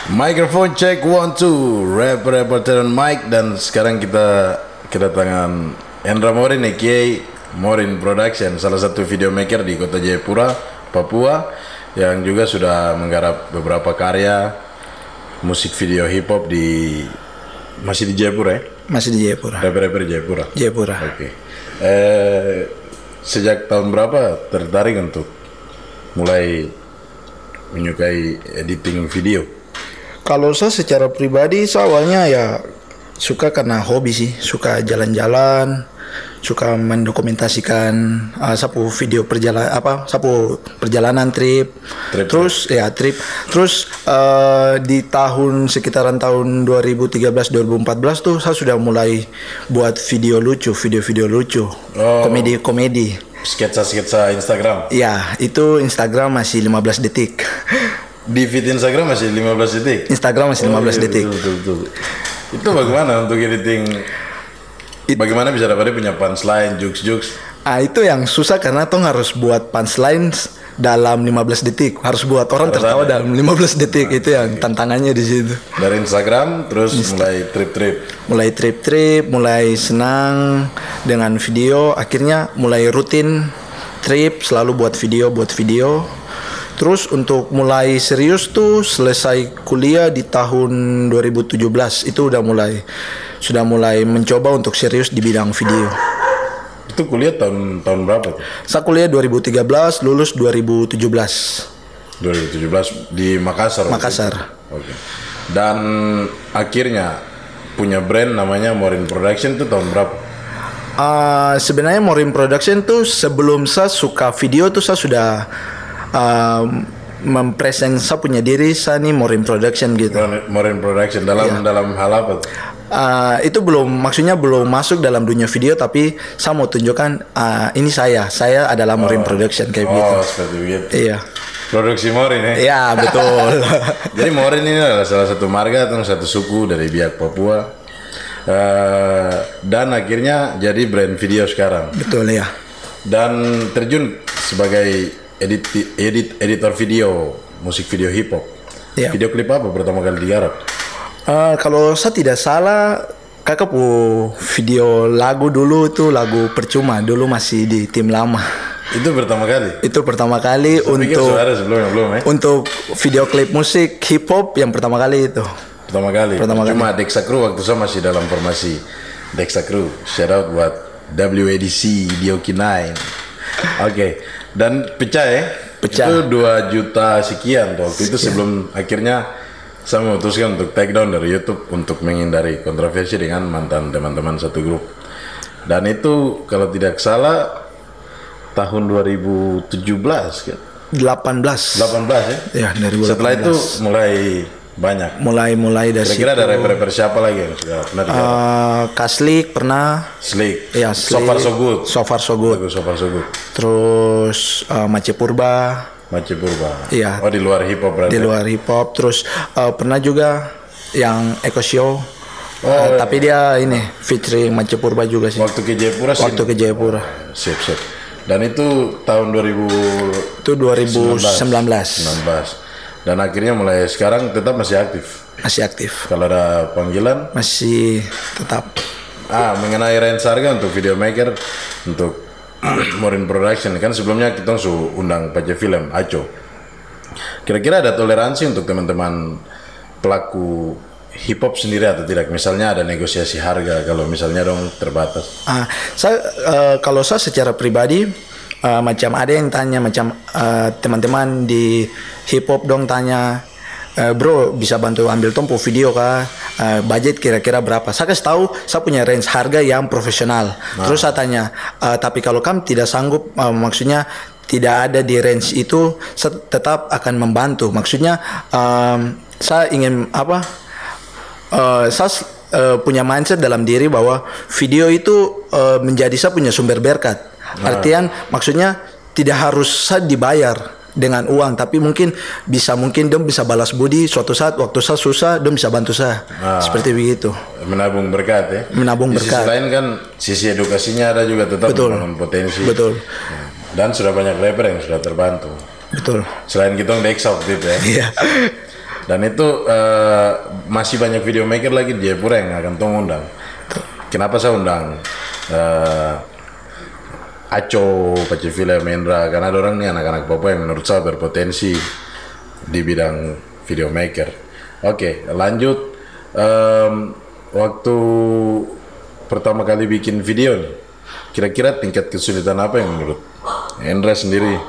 Microphone check 1 2, rapper turn mic. Dan sekarang kita kedatangan Hendra Morin aka Morin Production, salah satu video maker di kota Jayapura, Papua, yang juga sudah menggarap beberapa karya musik video hip hop di masih di Jayapura ya? Masih di Jayapura. Rapper Jayapura. Jayapura. Oke. Sejak tahun berapa tertarik untuk mulai menyukai editing video? Kalau saya secara pribadi, saya awalnya ya suka karena hobi sih, suka jalan-jalan, suka mendokumentasikan sapu video perjalanan trip. Terus di sekitaran tahun 2013-2014 tuh saya sudah mulai buat video lucu, video lucu, komedi. Sketsa Instagram. Ya, itu Instagram masih 15 detik. Di feed Instagram masih 15 detik. Instagram masih 15 detik. Betul. Itu bagaimana untuk editing? Bagaimana bisa dapatnya punya punchline, jokes? Itu yang susah karena tong harus buat punchline dalam 15 detik. Harus buat orang tertawa dalam 15 detik. Itu yang tantangannya di situ. Dari Instagram terus mulai trip-trip. Mulai senang dengan video, akhirnya mulai rutin trip, selalu buat video. Terus untuk mulai serius tuh selesai kuliah di tahun 2017 itu sudah mulai mencoba untuk serius di bidang video. Itu kuliah tahun berapa tuh? Saya kuliah 2013, lulus 2017. 2017 di Makassar. Oke. Dan akhirnya punya brand namanya Morin Production itu tahun berapa? Sebenarnya Morin Production tuh sebelum saya suka video tuh saya sudah mempresent saya punya diri, saya nih Morin Production gitu. Morin Production dalam hal apa? Itu maksudnya belum masuk dalam dunia video, tapi saya mau tunjukkan ini saya adalah Morin Production kayak gitu. Seperti begitu. Iya. Produksi Morin ya? Iya, betul. Jadi Morin ini adalah salah satu marga atau satu suku dari biak Papua. Dan akhirnya jadi brand video sekarang. Betul ya. Dan terjun sebagai editor video, musik video hip hop. Ya. Video klip apa pertama kali digarap? Kalau saya tidak salah, kakak video lagu dulu itu lagu percuma, dulu masih di tim lama. Itu pertama kali? Itu pertama kali. Untuk video klip musik hip hop yang pertama kali itu. Pertama kali. Cuma Dexa Crew waktu saya masih dalam formasi Dexa Crew. Shout out buat WADC Dioki9. Oke. Dan pecah ya? Pecah. Itu 2 juta sekian waktu itu sebelum akhirnya saya memutuskan untuk take down dari YouTube untuk menghindari kontroversi dengan mantan teman-teman satu grup. Dan itu kalau tidak salah tahun 2017 kan? 18 ya? Ya, dari 2018. Setelah itu mulai banyak. Mulai dari kira-kira ada rapper siapa lagi yang sudah pernah digarap? Kaslik pernah. Slick. Ya, So Far So Good. Terus Mace Purba. Iya. Di luar hip hop berarti. Di luar hip hop. Terus pernah juga yang Eko Show. Tapi dia ini featuring Mace Purba juga sih. Waktu ke Jayapura. Siap. Dan itu tahun 2019. Dan akhirnya mulai sekarang tetap masih aktif. Kalau ada panggilan masih tetap. Mengenai range harga untuk video maker untuk Morin Production kan sebelumnya kita undang Pace Film Aco. Kira-kira ada toleransi untuk teman-teman pelaku hip hop sendiri atau tidak? Misalnya ada negosiasi harga kalau misalnya dong terbatas. Kalau saya secara pribadi macam ada yang tanya, macam teman-teman di hip hop dong tanya, bro bisa bantu ambil tompo video kah? Budget kira-kira berapa? Saya kasih tahu saya punya range harga yang profesional. Terus saya tanya, tapi kalau kamu tidak sanggup, maksudnya tidak ada di range itu, saya tetap akan membantu. Maksudnya saya ingin saya punya mindset dalam diri bahwa video itu menjadi saya punya sumber berkat. Artian maksudnya tidak harus saya dibayar dengan uang, tapi mungkin dong bisa balas budi suatu saat waktu saya susah, dong bisa bantu saya. Seperti begitu. Menabung berkat ya. Di sisi lain kan sisi edukasinya ada juga, tetap membangun potensi. Betul. Dan sudah banyak rapper yang sudah terbantu. Betul. Selain kita Dexa waktu itu ya. Iya. Dan itu masih banyak video maker lagi di Jayapura yang akan tong undang. Kenapa saya undang Aco, Pacivila, Mendra, karena ada orang nih anak-anak Papua yang menurut saya berpotensi di bidang video maker. Oke, lanjut. Waktu pertama kali bikin video nih, kira-kira tingkat kesulitan apa yang menurut Hendra sendiri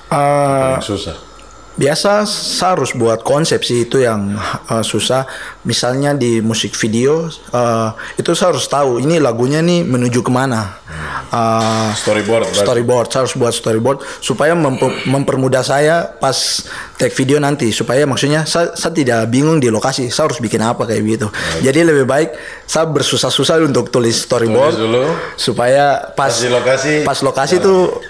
paling susah? Biasa saya harus buat konsep sih, itu yang susah. Misalnya di musik video itu saya harus tahu ini lagunya nih menuju kemana. Storyboard, saya harus buat storyboard supaya mempermudah saya pas take video nanti, supaya maksudnya saya tidak bingung di lokasi saya harus bikin apa kayak gitu. Jadi lebih baik saya bersusah-susah untuk tulis storyboard dulu, supaya pas lokasi tuh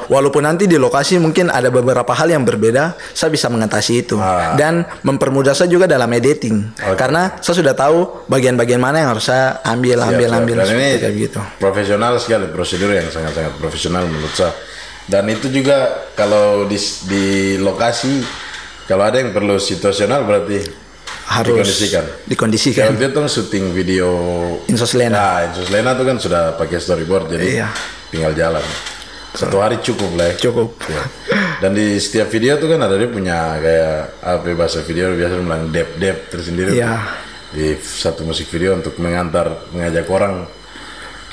walaupun nanti di lokasi mungkin ada beberapa hal yang berbeda, saya bisa mengatasi itu. Dan mempermudah saya juga dalam editing, karena saya sudah tahu bagian-bagian mana yang harus saya ambil. Dan ini kayak gitu. Profesional sekali, prosedur yang sangat-sangat profesional menurut saya. Dan itu juga kalau di lokasi, kalau ada yang perlu situasional berarti harus dikondisikan. Kalau dia tuh syuting video Insoslena. Nah, Insoslena tuh kan sudah pakai storyboard, jadi tinggal jalan. Satu hari cukup lah. Cukup. Ya. Dan di setiap video tuh kan ada dia punya kayak apa bahasa video biasa bilang dep tersendiri. Di satu musik video untuk mengajak orang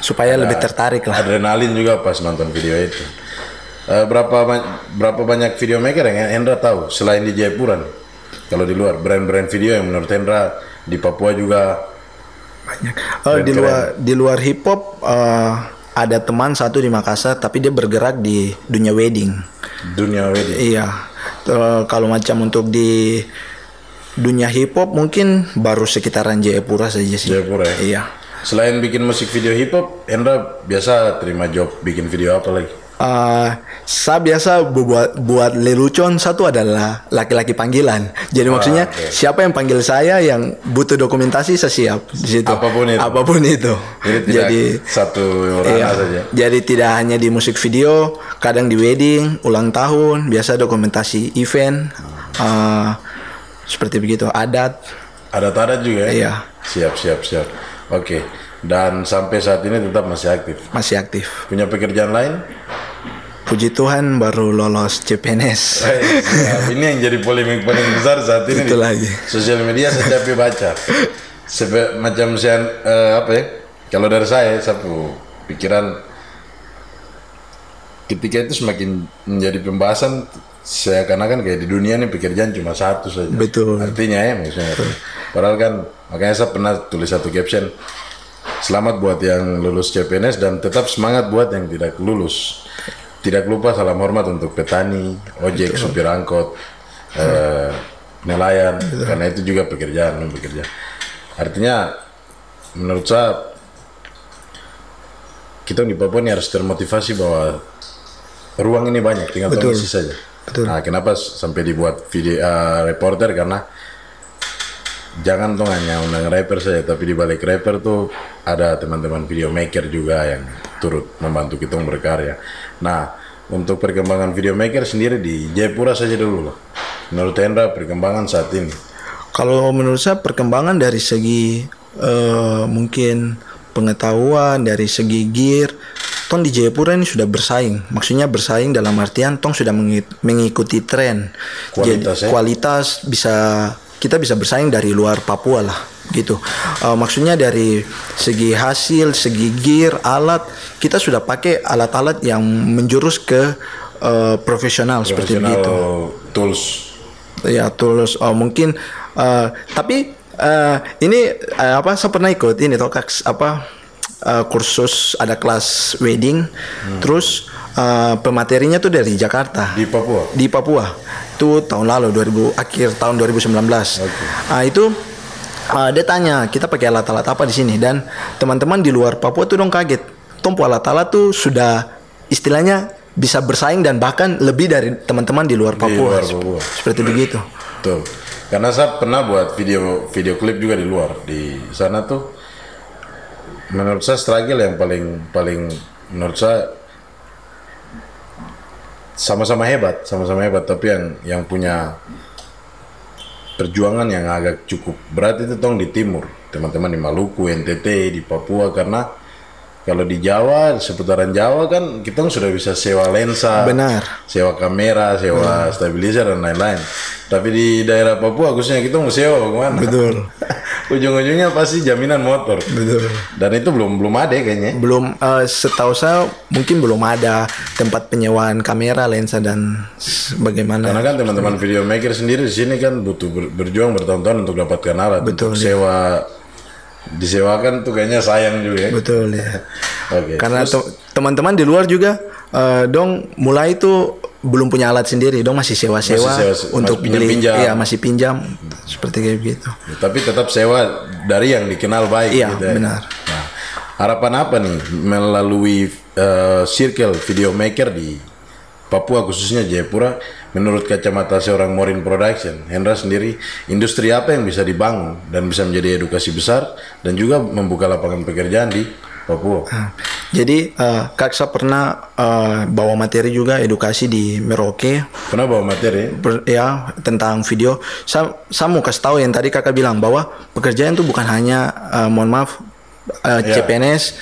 supaya lebih tertarik lah. Adrenalin juga pas nonton video itu. Berapa banyak video maker yang Hendra tahu selain di Jayapura nih? Kalau di luar brand-brand video yang menurut Hendra di Papua juga banyak. Di luar hip hop ada teman satu di Makassar tapi dia bergerak di dunia wedding. Iya. Kalau macam untuk di dunia hip hop mungkin baru sekitaran Jayapura saja sih. Jayapura ya? Iya. Selain bikin musik video hip hop, Hendra biasa terima job bikin video apa lagi? Saya biasa buat lelucon. Satu adalah laki-laki panggilan. Jadi maksudnya siapa yang panggil saya yang butuh dokumentasi saya siap di situ. Apapun itu. Jadi satu orang saja. Jadi tidak hanya di musik video, kadang di wedding, ulang tahun, biasa dokumentasi event. Seperti begitu, adat juga ya? Iya. Siap. Oke. Dan sampai saat ini tetap masih aktif. Punya pekerjaan lain? Puji Tuhan baru lolos CPNS. Ini yang jadi polemik paling besar saat ini. Itu lagi. Sosial media saya capek baca. Macam saya apa ya? Kalau dari saya pikiran ketika itu semakin menjadi pembahasan, saya kan kayak di dunia nih pekerjaan cuma satu saja. Betul. Artinya ya maksudnya. Padahal kan makanya saya pernah tulis satu caption, selamat buat yang lulus CPNS dan tetap semangat buat yang tidak lulus. Tidak lupa salam hormat untuk petani, ojek, supir angkot, nelayan, karena itu juga pekerjaan. Artinya menurut saya kita di Papua ini harus termotivasi bahwa ruang ini banyak, tinggal isi saja. Nah, kenapa sampai dibuat video reporter? Karena jangan tuh hanya undang rapper saja, tapi di balik rapper tuh ada teman-teman video maker juga yang turut membantu kita berkarya. Nah, untuk perkembangan video maker sendiri di Jayapura saja dulu lah. Menurut Hendra perkembangan saat ini? Kalau menurut saya perkembangan dari segi mungkin pengetahuan, dari segi gear, tong di Jayapura ini sudah bersaing. Maksudnya bersaing dalam artian tong sudah mengikuti tren. Kualitas kita bisa bersaing dari luar Papua lah gitu. Maksudnya dari segi hasil, segi gear, alat, kita sudah pakai alat-alat yang menjurus ke profesional seperti itu. Tools. Ya, tools. Mungkin tapi ini saya pernah ikut ini kursus, ada kelas wedding. Terus pematerinya tuh dari Jakarta. Di Papua. Itu tahun lalu akhir tahun 2019. Itu dia tanya kita pakai alat-alat apa di sini, dan teman-teman di luar Papua tuh dong kaget. Tompo alat-alat tuh sudah istilahnya bisa bersaing dan bahkan lebih dari teman-teman di luar Papua. Seperti begitu. Tuh. Karena saya pernah buat video klip juga di luar. Di sana tuh menurut saya struggle yang paling menurut saya sama-sama hebat, tapi yang punya perjuangan yang agak cukup berat itu tong di timur, teman-teman di Maluku, NTT, di Papua, karena kalau di Jawa, seputaran Jawa kan kita sudah bisa sewa lensa, benar, sewa kamera, sewa stabilizer dan lain-lain. Tapi di daerah Papua khususnya kita mau sewa kemana? betul. Ujung-ujungnya pasti jaminan motor. Betul. Dan itu belum ada kayaknya. Belum, setahu saya mungkin belum ada tempat penyewaan kamera, lensa dan bagaimana. Karena kan teman-teman video maker sendiri di sini kan butuh berjuang bertahun-tahun untuk dapatkan alat. Betul, untuk sewa, disewakan tuh kayaknya sayang juga ya. Betul ya. Oke. Karena teman-teman di luar juga dong mulai itu belum punya alat sendiri, dong masih sewa-sewa untuk beli, iya masih pinjam seperti kayak gitu. Tapi tetap sewa dari yang dikenal baik. Iya, gitu ya. benar. Nah, harapan apa nih melalui circle video maker di Papua khususnya Jayapura, menurut kacamata seorang Morin Production, Hendra sendiri, industri apa yang bisa dibangun dan bisa menjadi edukasi besar dan juga membuka lapangan pekerjaan di Papua? Jadi Kaksa pernah bawa materi juga edukasi di Merauke. Pernah bawa materi? Ya, tentang video. Saya mau kasih tahu yang tadi kakak bilang bahwa pekerjaan itu bukan hanya mohon maaf CPNS,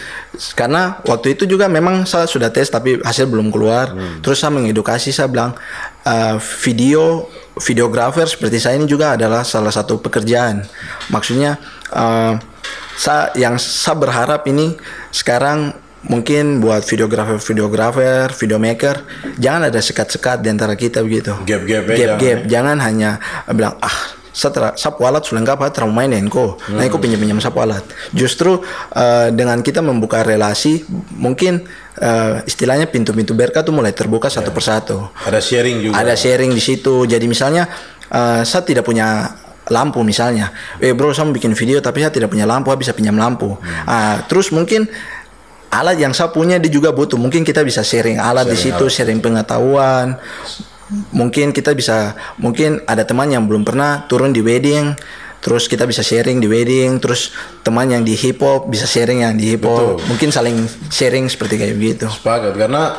karena waktu itu juga memang saya sudah tes tapi hasil belum keluar. Terus saya mengedukasi, saya bilang videografer seperti saya ini juga adalah salah satu pekerjaan. Maksudnya saya berharap ini sekarang mungkin buat videografer, video maker, jangan ada sekat-sekat di antara kita begitu. Gap. Jangan hanya bilang sapu alat sudah lengkap, terlalu main enko. Nah, aku pinjam sapu alat. Justru dengan kita membuka relasi, mungkin istilahnya pintu-pintu berkah tuh mulai terbuka satu persatu. Ada sharing juga. Ada sharing di situ. Jadi misalnya saya tidak punya lampu misalnya, bro saya mau bikin video tapi saya tidak punya lampu, saya bisa pinjam lampu. Terus mungkin alat yang saya punya dia juga butuh. Mungkin kita bisa sharing alat di situ, sharing pengetahuan. Mungkin ada teman yang belum pernah turun di wedding, terus kita bisa sharing di wedding. Terus teman yang di hip hop bisa sharing yang di hip hop. Mungkin saling sharing seperti kayak gitu. Sepakat, karena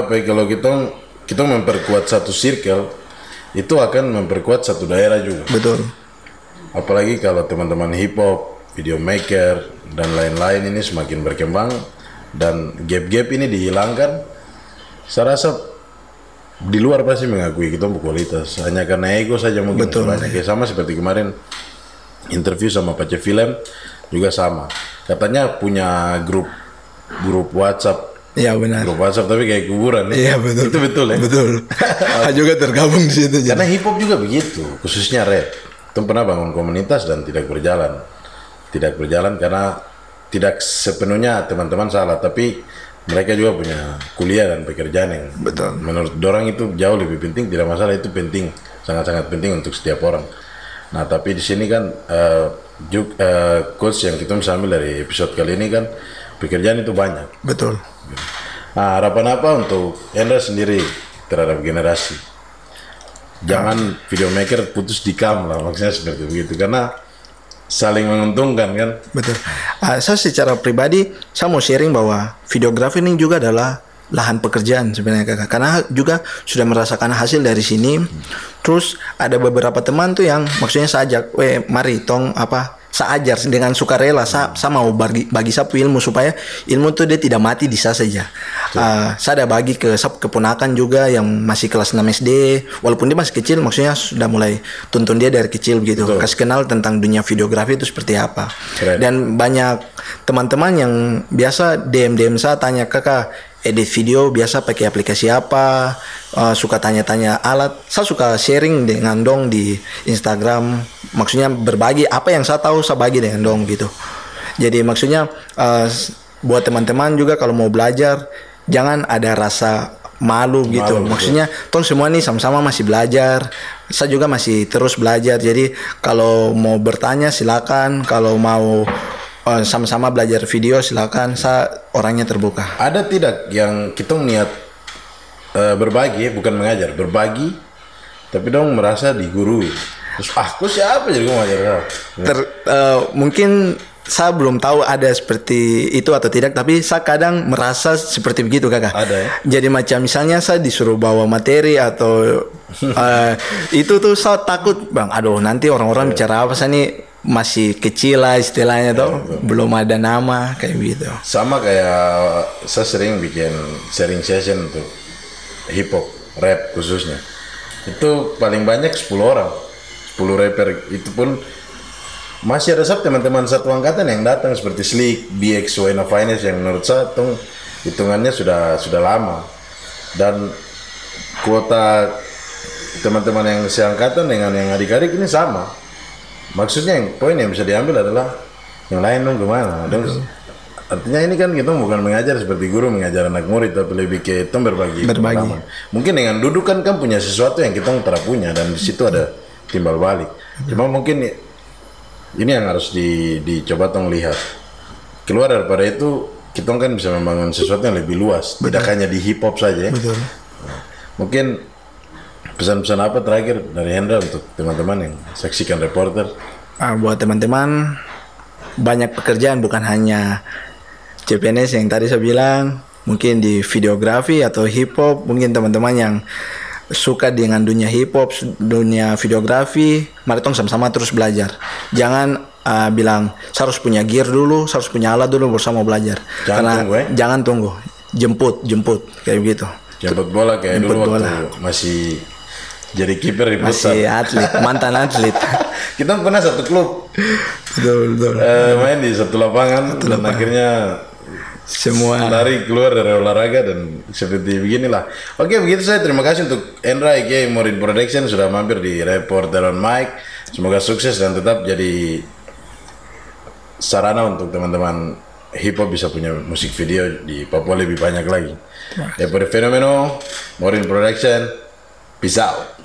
kalau kita memperkuat satu circle, itu akan memperkuat satu daerah juga. Betul. Apalagi kalau teman-teman hip hop, video maker dan lain-lain ini semakin berkembang dan gap-gap ini dihilangkan, saya rasa di luar pasti mengakui kita berkualitas. Hanya karena ego saja mungkin. Betul. Kayak sama seperti kemarin interview sama Pace Film juga sama. Katanya punya grup WhatsApp. Iya benar. Grup WhatsApp tapi kayak kuburan. Iya betul. Itu betul ya. Betul. Juga tergabung di situ. Karena hip hop juga begitu, khususnya rap. Itu pernah bangun komunitas dan tidak berjalan. Tidak berjalan karena tidak sepenuhnya teman-teman salah, tapi mereka juga punya kuliah dan pekerjaan yang menurut dorang itu jauh lebih penting. Tidak masalah, itu penting, sangat-sangat penting untuk setiap orang. Nah, tapi di sini kan coach yang kita bisa ambil dari episode kali ini kan, pekerjaan itu banyak. Betul. Nah, harapan apa untuk Hendra sendiri terhadap generasi? Jangan video maker putus di kam lah, maksudnya seperti begitu, karena saling menguntungkan kan. Betul. Saya secara pribadi saya mau sharing bahwa videografi ini juga adalah lahan pekerjaan sebenarnya kakak, karena juga sudah merasakan hasil dari sini. Terus ada beberapa teman tuh yang maksudnya saya ajak, mari tong saya ajar dengan sukarela. Saya mau bagi sapu ilmu supaya ilmu tuh dia tidak mati di saya saja. Saya ada bagi ke keponakan juga yang masih kelas 6 SD, walaupun dia masih kecil, maksudnya sudah mulai tuntun dia dari kecil begitu. Betul. Kasih kenal tentang dunia videografi itu seperti apa. Keren. Dan banyak teman-teman yang biasa DM saya tanya, kakak edit video biasa pakai aplikasi apa, suka tanya-tanya alat. Saya suka sharing dengan dong di Instagram, maksudnya berbagi apa yang saya tahu, saya bagi dengan dong gitu. Jadi maksudnya buat teman-teman juga kalau mau belajar jangan ada rasa malu gitu. Maksudnya tong semua nih sama-sama masih belajar, saya juga masih terus belajar. Jadi kalau mau bertanya silakan, kalau mau sama-sama belajar video silakan, saya orangnya terbuka. Ada tidak yang kita niat berbagi, bukan mengajar, berbagi, tapi dong merasa digurui. Terus aku siapa jadi ngajar? Mungkin saya belum tahu ada seperti itu atau tidak, tapi saya kadang merasa seperti begitu kakak. Ada ya? Jadi macam misalnya saya disuruh bawa materi atau itu tuh saya takut bang, aduh nanti orang-orang bicara apa, saya nih masih kecil lah istilahnya tuh, belum ada nama kayak gitu. Sama kayak saya sering bikin sharing session untuk hip hop, rap khususnya. Itu paling banyak 10 orang, 10 rapper. Itu pun masih ada teman-teman satu angkatan yang datang seperti Slick, BX, Wayna Finance yang menurut saya hitungannya sudah lama. Dan kuota teman-teman yang seangkatan dengan yang adik-adik ini sama. Maksudnya poin yang bisa diambil adalah yang lain dong kemana. Artinya ini kan kita bukan mengajar seperti guru mengajar anak murid, tapi lebih ke kita berbagi pengalaman. Mungkin dengan duduk kan punya sesuatu yang kita tidak punya, dan di situ ada timbal balik. Cuma mungkin ini yang harus dicoba tong lihat. Keluar daripada itu, kita kan bisa membangun sesuatu yang lebih luas. Betul. Tidak hanya di hip hop saja. Betul. Mungkin pesan-pesan apa terakhir dari Hendra untuk teman-teman yang saksikan reporter? Buat teman-teman, banyak pekerjaan, bukan hanya CPNS yang tadi saya bilang. Mungkin di videografi atau hip hop, mungkin teman-teman yang suka dengan dunia hip hop, dunia videografi, mari tong sama-sama terus belajar. Jangan bilang saya harus punya gear dulu, saya harus punya alat dulu bersama belajar. Jangan tunggu, jemput kayak begitu. Jemput bola kayak jemput dulu bola. Waktu masih jadi kiper di pusat. Masih atlet, mantan atlet. Kita pernah satu klub. Betul. Main di satu lapangan dan akhirnya semua lari keluar dari olahraga dan seperti beginilah. Oke, begitu saya terima kasih untuk Hendra aka Morin Production sudah mampir di Reporter on Mic. Semoga sukses dan tetap jadi sarana untuk teman-teman hip hop bisa punya musik video di Papua lebih banyak lagi. Fenomeno Morin Production, peace out.